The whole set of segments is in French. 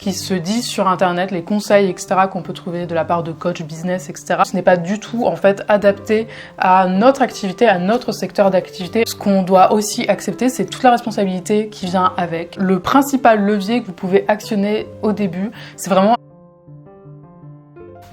qui se dit sur internet, les conseils, etc. qu'on peut trouver de la part de coach business, etc. Ce n'est pas du tout en fait adapté à notre activité, à notre secteur d'activité. Ce qu'on doit aussi accepter, c'est toute la responsabilité qui vient avec. Le principal levier que vous pouvez actionner au début, c'est vraiment...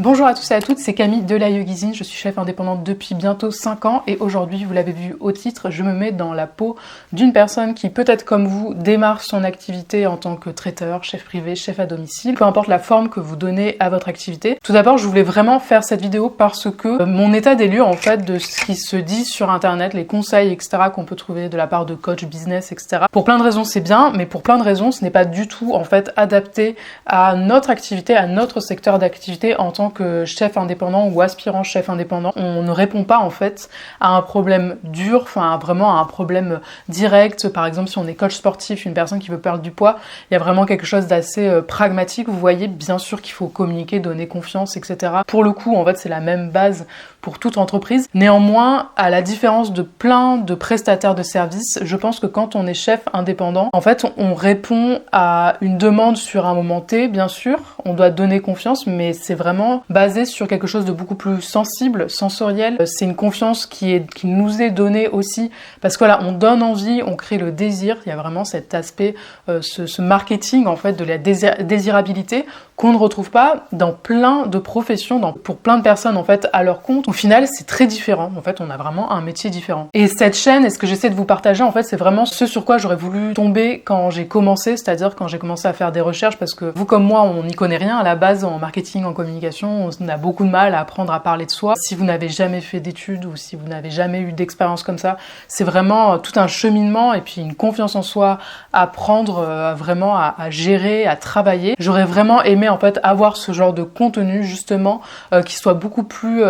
Bonjour à tous et à toutes, c'est Camille de la Yogizine, je suis chef indépendante depuis bientôt 5 ans et aujourd'hui, vous l'avez vu au titre, je me mets dans la peau d'une personne qui peut-être comme vous démarre son activité en tant que traiteur, chef privé, chef à domicile, peu importe la forme que vous donnez à votre activité. Tout d'abord, je voulais vraiment faire cette vidéo parce que mon état des lieux en fait de ce qui se dit sur internet, les conseils, etc. qu'on peut trouver de la part de coach business, etc. Pour plein de raisons c'est bien, mais pour plein de raisons ce n'est pas du tout en fait adapté à notre activité, à notre secteur d'activité en tant que chef indépendant ou aspirant chef indépendant. On ne répond pas en fait à un problème dur, enfin vraiment à un problème direct. Par exemple, si on est coach sportif, une personne qui veut perdre du poids, il y a vraiment quelque chose d'assez pragmatique. Vous voyez, bien sûr qu'il faut communiquer, donner confiance, etc. Pour le coup, en fait, c'est la même base pour toute entreprise. Néanmoins, à la différence de plein de prestataires de services, je pense que quand on est chef indépendant, en fait, on répond à une demande sur un moment T, bien sûr. On doit donner confiance, mais c'est vraiment basé sur quelque chose de beaucoup plus sensible, sensoriel. C'est une confiance qui nous est donnée aussi parce que voilà, on donne envie, on crée le désir. Il y a vraiment cet aspect, ce marketing en fait de la désirabilité qu'on ne retrouve pas dans plein de professions, pour plein de personnes en fait à leur compte. Au final, c'est très différent. En fait, on a vraiment un métier différent. Et cette chaîne, et ce que j'essaie de vous partager, en fait, c'est vraiment ce sur quoi j'aurais voulu tomber quand j'ai commencé, c'est-à-dire quand j'ai commencé à faire des recherches, parce que vous comme moi, on n'y connaît rien à la base en marketing, en communication. On a beaucoup de mal à apprendre à parler de soi. Si vous n'avez jamais fait d'études ou si vous n'avez jamais eu d'expérience comme ça, c'est vraiment tout un cheminement et puis une confiance en soi à prendre, vraiment à gérer, à travailler. J'aurais vraiment aimé en fait avoir ce genre de contenu justement qui soit beaucoup plus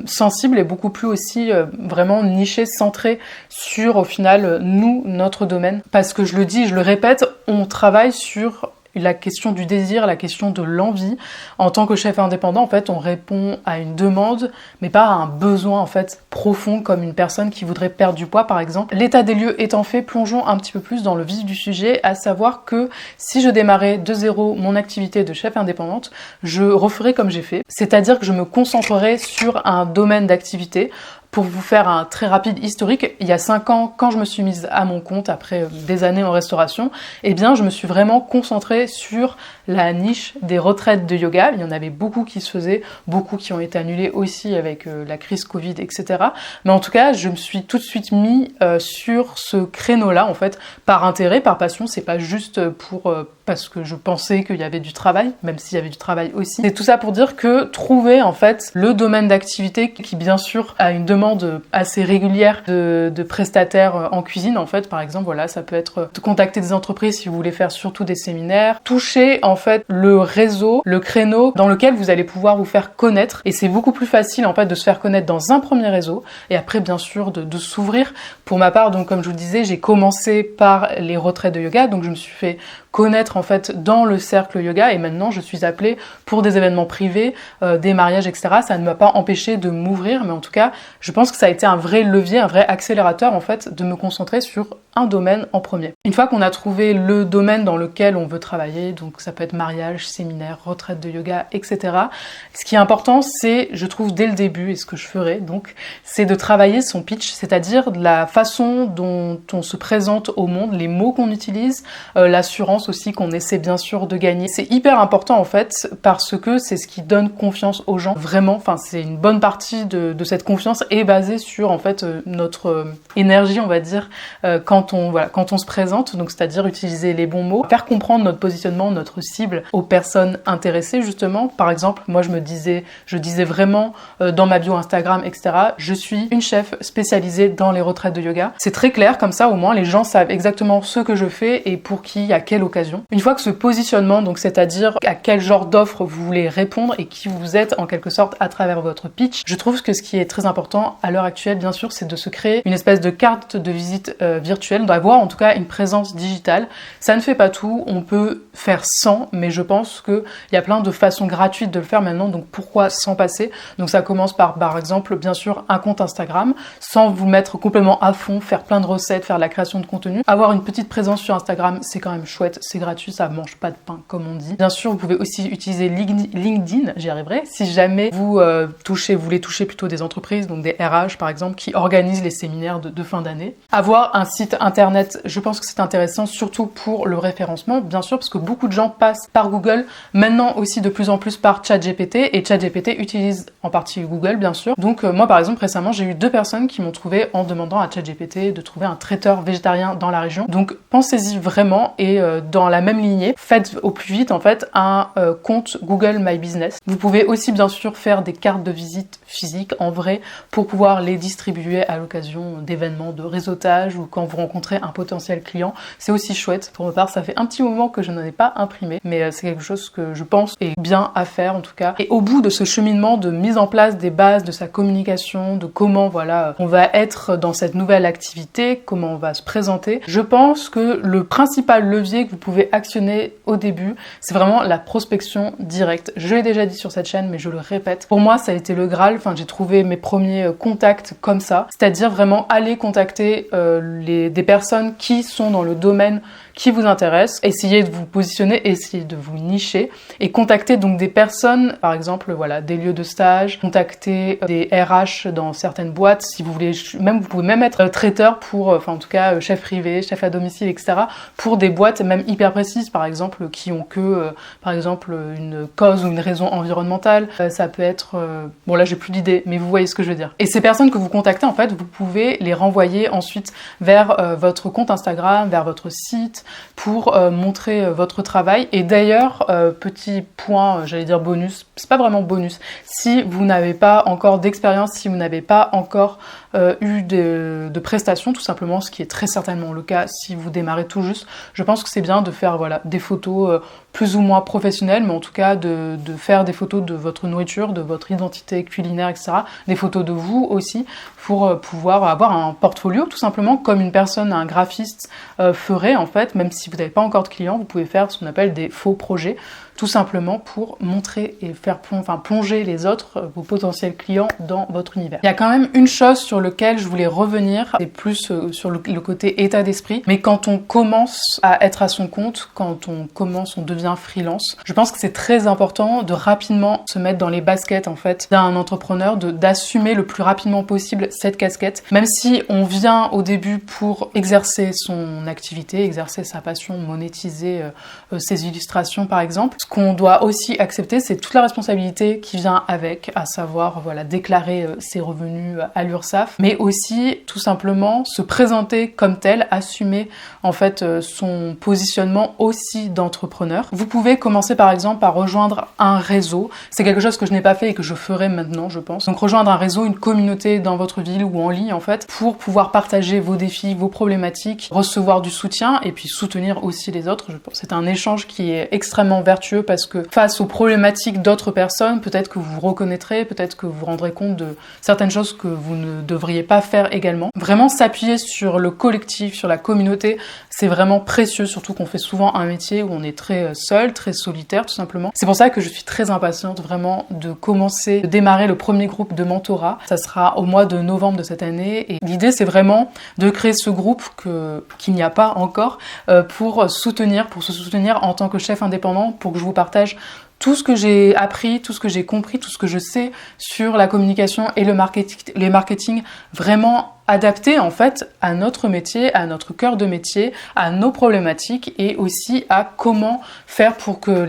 sensible et beaucoup plus aussi vraiment niché, centré sur au final nous, notre domaine. Parce que je le dis, je le répète, on travaille sur la question du désir, la question de l'envie. En tant que chef indépendant, en fait, on répond à une demande, mais pas à un besoin, en fait, profond, comme une personne qui voudrait perdre du poids, par exemple. L'état des lieux étant fait, plongeons un petit peu plus dans le vif du sujet, à savoir que si je démarrais de zéro mon activité de chef indépendante, je referais comme j'ai fait. C'est-à-dire que je me concentrerais sur un domaine d'activité. Pour vous faire un très rapide historique, il y a 5 ans, quand je me suis mise à mon compte, après des années en restauration, eh bien, je me suis vraiment concentrée sur la niche des retraites de yoga. Il y en avait beaucoup qui se faisaient, beaucoup qui ont été annulées aussi avec la crise Covid, etc. Mais en tout cas, je me suis tout de suite mis sur ce créneau-là, en fait, par intérêt, par passion. C'est pas juste parce que je pensais qu'il y avait du travail, même s'il y avait du travail aussi. C'est tout ça pour dire que trouver, en fait, le domaine d'activité qui, bien sûr, a une demande assez régulière de prestataires en cuisine, en fait, par exemple, voilà, ça peut être de contacter des entreprises si vous voulez faire surtout des séminaires, toucher, en fait, le réseau, le créneau dans lequel vous allez pouvoir vous faire connaître, et c'est beaucoup plus facile, en fait, de se faire connaître dans un premier réseau, et après, bien sûr, de s'ouvrir. Pour ma part, donc, comme je vous le disais, j'ai commencé par les retraites de yoga, donc je me suis fait connaître en fait dans le cercle yoga et maintenant je suis appelée pour des événements privés, des mariages, etc. Ça ne m'a pas empêché de m'ouvrir, mais en tout cas, je pense que ça a été un vrai levier, un vrai accélérateur en fait de me concentrer sur un domaine en premier. Une fois qu'on a trouvé le domaine dans lequel on veut travailler, donc ça peut être mariage, séminaire, retraite de yoga, etc. Ce qui est important, c'est, je trouve dès le début, et ce que je ferai donc, c'est de travailler son pitch, c'est-à-dire de la façon dont on se présente au monde, les mots qu'on utilise, l'assurance aussi qu'on essaie bien sûr de gagner. C'est hyper important en fait parce que c'est ce qui donne confiance aux gens. Vraiment, enfin c'est une bonne partie de cette confiance est basée sur en fait notre énergie, on va dire, quand on se présente, donc c'est-à-dire utiliser les bons mots, faire comprendre notre positionnement, notre cible aux personnes intéressées justement. Par exemple, moi je disais vraiment dans ma bio Instagram, etc. Je suis une chef spécialisée dans les retraites de yoga. C'est très clair comme ça, au moins les gens savent exactement ce que je fais et pour qui, à quelle occasion. Une fois que ce positionnement, donc c'est-à-dire à quel genre d'offre vous voulez répondre et qui vous êtes en quelque sorte à travers votre pitch, je trouve que ce qui est très important à l'heure actuelle, bien sûr, c'est de se créer une espèce de carte de visite virtuelle, d'avoir en tout cas une présence digitale. Ça ne fait pas tout, on peut faire sans, mais je pense qu'il y a plein de façons gratuites de le faire maintenant, donc pourquoi s'en passer? Donc ça commence par exemple, bien sûr, un compte Instagram, sans vous mettre complètement à fond, faire plein de recettes, faire de la création de contenu. Avoir une petite présence sur Instagram, c'est quand même chouette. fait c'est gratuit, ça mange pas de pain comme on dit. Bien sûr, vous pouvez aussi utiliser LinkedIn, j'y arriverai, si jamais vous voulez toucher plutôt des entreprises, donc des RH par exemple, qui organisent les séminaires de fin d'année. Avoir un site internet, je pense que c'est intéressant, surtout pour le référencement, bien sûr, parce que beaucoup de gens passent par Google, maintenant aussi de plus en plus par ChatGPT, et ChatGPT utilise en partie Google, bien sûr. Donc moi par exemple, récemment, j'ai eu 2 personnes qui m'ont trouvé en demandant à ChatGPT de trouver un traiteur végétarien dans la région. Donc pensez-y vraiment, et dans la même lignée, faites au plus vite en fait un compte Google My Business. Vous pouvez aussi bien sûr faire des cartes de visite physiques en vrai pour pouvoir les distribuer à l'occasion d'événements de réseautage ou quand vous rencontrez un potentiel client. C'est aussi chouette. Pour ma part, ça fait un petit moment que je n'en ai pas imprimé, mais c'est quelque chose que je pense est bien à faire en tout cas. Et au bout de ce cheminement de mise en place des bases de sa communication, de comment voilà on va être dans cette nouvelle activité, comment on va se présenter, je pense que le principal levier que vous pouvez actionner au début, c'est vraiment la prospection directe. Je l'ai déjà dit sur cette chaîne, mais je le répète. Pour moi, ça a été le Graal. Enfin, j'ai trouvé mes premiers contacts comme ça, c'est-à-dire vraiment aller contacter des personnes qui sont dans le domaine qui vous intéresse, essayez de vous positionner, essayez de vous nicher et contacter donc des personnes, par exemple voilà, des lieux de stage, contacter des RH dans certaines boîtes, si vous voulez, vous pouvez même être traiteur pour, enfin en tout cas chef privé, chef à domicile, etc. pour des boîtes même hyper précises, par exemple, qui ont que, par exemple, une cause ou une raison environnementale, ça peut être, bon là j'ai plus d'idées, mais vous voyez ce que je veux dire. Et ces personnes que vous contactez, en fait, vous pouvez les renvoyer ensuite vers votre compte Instagram, vers votre site, pour montrer votre travail. Et d'ailleurs, petit point, j'allais dire bonus, c'est pas vraiment bonus, si vous n'avez pas encore d'expérience, si vous n'avez pas encore eu de prestations, tout simplement, ce qui est très certainement le cas si vous démarrez tout juste, je pense que c'est bien de faire voilà, des photos plus ou moins professionnelles, mais en tout cas de faire des photos de votre nourriture, de votre identité culinaire, etc. Des photos de vous aussi, pour pouvoir avoir un portfolio, tout simplement, comme une personne, un graphiste ferait en fait, même si vous n'avez pas encore de clients, vous pouvez faire ce qu'on appelle des faux projets, tout simplement pour montrer et faire plonger les autres, vos potentiels clients, dans votre univers. Il y a quand même une chose sur laquelle je voulais revenir, c'est plus sur le côté état d'esprit, mais quand on commence à être à son compte, quand on devient freelance, je pense que c'est très important de rapidement se mettre dans les baskets en fait d'un entrepreneur, d'assumer le plus rapidement possible cette casquette, même si on vient au début pour exercer son activité, exercer sa passion, monétiser ses illustrations par exemple. Ce qu'on doit aussi accepter, c'est toute la responsabilité qui vient avec, à savoir voilà, déclarer ses revenus à l'URSSAF, mais aussi tout simplement se présenter comme tel, assumer en fait son positionnement aussi d'entrepreneur. Vous pouvez commencer par exemple par rejoindre un réseau, c'est quelque chose que je n'ai pas fait et que je ferai maintenant je pense. Donc rejoindre un réseau, une communauté dans votre ville ou en ligne en fait, pour pouvoir partager vos défis, vos problématiques, recevoir du soutien et puis soutenir aussi les autres. Je pense que c'est un échange qui est extrêmement vertueux parce que face aux problématiques d'autres personnes, peut-être que vous vous reconnaîtrez, peut-être que vous vous rendrez compte de certaines choses que vous ne devriez pas faire également. Vraiment s'appuyer sur le collectif, sur la communauté, c'est vraiment précieux, surtout qu'on fait souvent un métier où on est très seul, très solitaire tout simplement. C'est pour ça que je suis très impatiente vraiment de démarrer le premier groupe de mentorat. Ça sera au mois de novembre de cette année et l'idée c'est vraiment de créer ce groupe qu'il n'y a pas encore pour se soutenir en tant que chef indépendant, pour que je vous partage tout ce que j'ai appris, tout ce que j'ai compris, tout ce que je sais sur la communication et le marketing vraiment adapté en fait à notre métier, à notre cœur de métier, à nos problématiques et aussi à comment faire pour que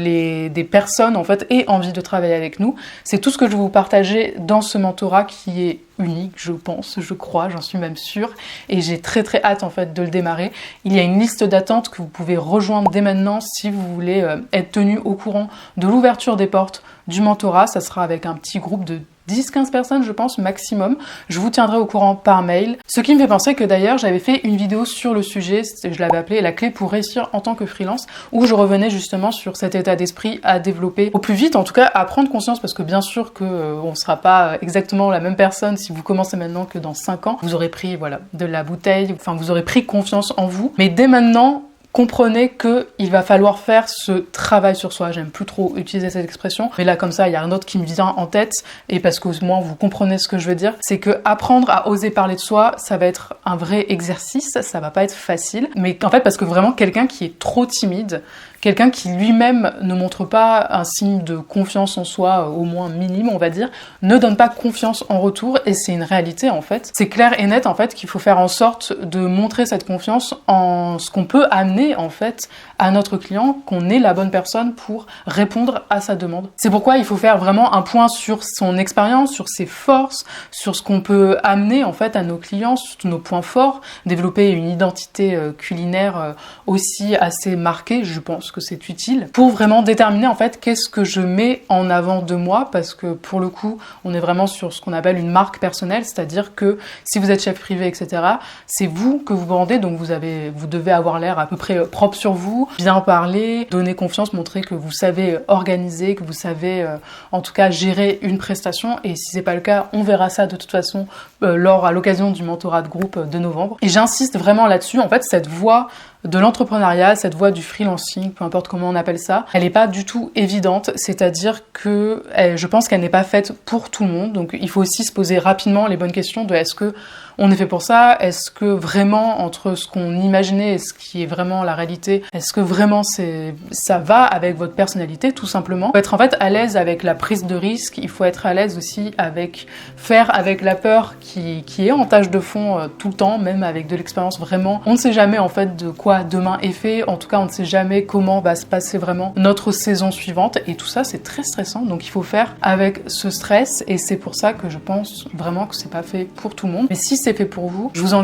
des personnes en fait aient envie de travailler avec nous. C'est tout ce que je vais vous partager dans ce mentorat qui est unique, je pense, je crois, j'en suis même sûre et j'ai très très hâte en fait de le démarrer. Il y a une liste d'attente que vous pouvez rejoindre dès maintenant si vous voulez être tenu au courant de l'ouverture des portes du mentorat. Ça sera avec un petit groupe de 10-15 personnes, je pense, maximum. Je vous tiendrai au courant par mail. Ce qui me fait penser que d'ailleurs, j'avais fait une vidéo sur le sujet, je l'avais appelée « La clé pour réussir en tant que freelance », où je revenais justement sur cet état d'esprit à développer au plus vite, en tout cas à prendre conscience, parce que bien sûr que on ne sera pas exactement la même personne si vous commencez maintenant que dans 5 ans. Vous aurez pris voilà, de la bouteille, enfin vous aurez pris confiance en vous. Mais dès maintenant, comprenez qu'il va falloir faire ce travail sur soi. J'aime plus trop utiliser cette expression, mais là comme ça il y a un autre qui me vient en tête, et parce qu'au moins vous comprenez ce que je veux dire, c'est que apprendre à oser parler de soi, ça va être un vrai exercice, ça va pas être facile, mais en fait parce que vraiment quelqu'un qui est trop timide, quelqu'un qui lui-même ne montre pas un signe de confiance en soi, au moins minime on va dire, ne donne pas confiance en retour, et c'est une réalité en fait. C'est clair et net en fait qu'il faut faire en sorte de montrer cette confiance en ce qu'on peut amener en fait à notre client, qu'on est la bonne personne pour répondre à sa demande. C'est pourquoi il faut faire vraiment un point sur son expérience, sur ses forces, sur ce qu'on peut amener en fait à nos clients, sur tous nos points forts, développer une identité culinaire aussi assez marquée, je pense que c'est utile, pour vraiment déterminer en fait qu'est-ce que je mets en avant de moi, parce que pour le coup, on est vraiment sur ce qu'on appelle une marque personnelle, c'est-à-dire que si vous êtes chef privé, etc., c'est vous que vous vendez, donc vous devez avoir l'air à peu près propre sur vous, bien parler, donner confiance, montrer que vous savez organiser, que vous savez en tout cas gérer une prestation, et si c'est pas le cas, on verra ça de toute façon à l'occasion du mentorat de groupe de novembre. Et j'insiste vraiment là-dessus, en fait, cette voie de l'entrepreneuriat, cette voie du freelancing, peu importe comment on appelle ça, elle n'est pas du tout évidente, c'est-à-dire que je pense qu'elle n'est pas faite pour tout le monde, donc il faut aussi se poser rapidement les bonnes questions de est-ce que on est fait pour ça, est-ce que vraiment entre ce qu'on imaginait et ce qui est vraiment la réalité, est-ce que vraiment ça va avec votre personnalité tout simplement. Il faut être en fait à l'aise avec la prise de risque, il faut être à l'aise aussi avec faire avec la peur qui est en tâche de fond tout le temps, même avec de l'expérience vraiment. On ne sait jamais en fait de quoi demain est fait, en tout cas on ne sait jamais comment va se passer vraiment notre saison suivante, et tout ça c'est très stressant, donc il faut faire avec ce stress, et c'est pour ça que je pense vraiment que c'est pas fait pour tout le monde. Mais si c'est fait pour vous, je vous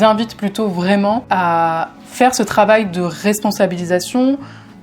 invite plutôt vraiment à faire ce travail de responsabilisation,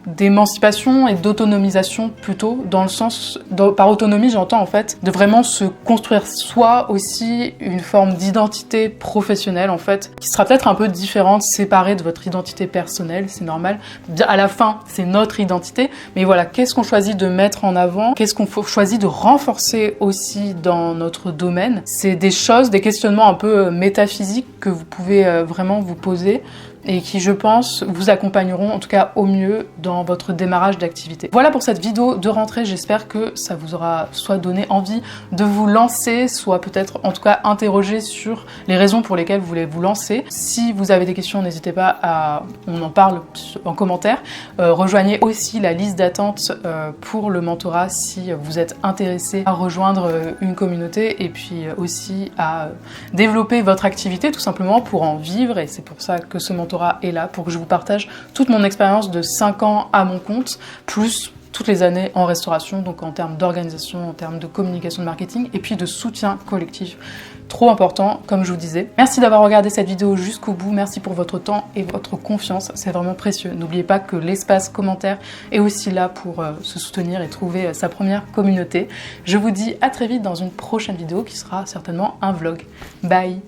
d'émancipation et d'autonomisation plutôt, dans le sens, par autonomie j'entends en fait de vraiment se construire soi aussi une forme d'identité professionnelle en fait, qui sera peut-être un peu différente, séparée de votre identité personnelle, c'est normal, à la fin c'est notre identité, mais voilà, qu'est-ce qu'on choisit de mettre en avant, qu'est-ce qu'on choisit de renforcer aussi dans notre domaine, c'est des choses, des questionnements un peu métaphysiques que vous pouvez vraiment vous poser, et qui, je pense, vous accompagneront en tout cas au mieux dans votre démarrage d'activité. Voilà pour cette vidéo de rentrée, j'espère que ça vous aura soit donné envie de vous lancer, soit peut-être en tout cas interroger sur les raisons pour lesquelles vous voulez vous lancer. Si vous avez des questions, n'hésitez pas on en parle en commentaire. Rejoignez aussi la liste d'attente pour le mentorat si vous êtes intéressé à rejoindre une communauté, et puis aussi à développer votre activité tout simplement pour en vivre, et c'est pour ça que ce mentorat est là, pour que je vous partage toute mon expérience de 5 ans à mon compte, plus toutes les années en restauration, donc en termes d'organisation, en termes de communication, de marketing, et puis de soutien collectif. Trop important, comme je vous disais. Merci d'avoir regardé cette vidéo jusqu'au bout, merci pour votre temps et votre confiance, c'est vraiment précieux. N'oubliez pas que l'espace commentaire est aussi là pour se soutenir et trouver sa première communauté. Je vous dis à très vite dans une prochaine vidéo qui sera certainement un vlog. Bye!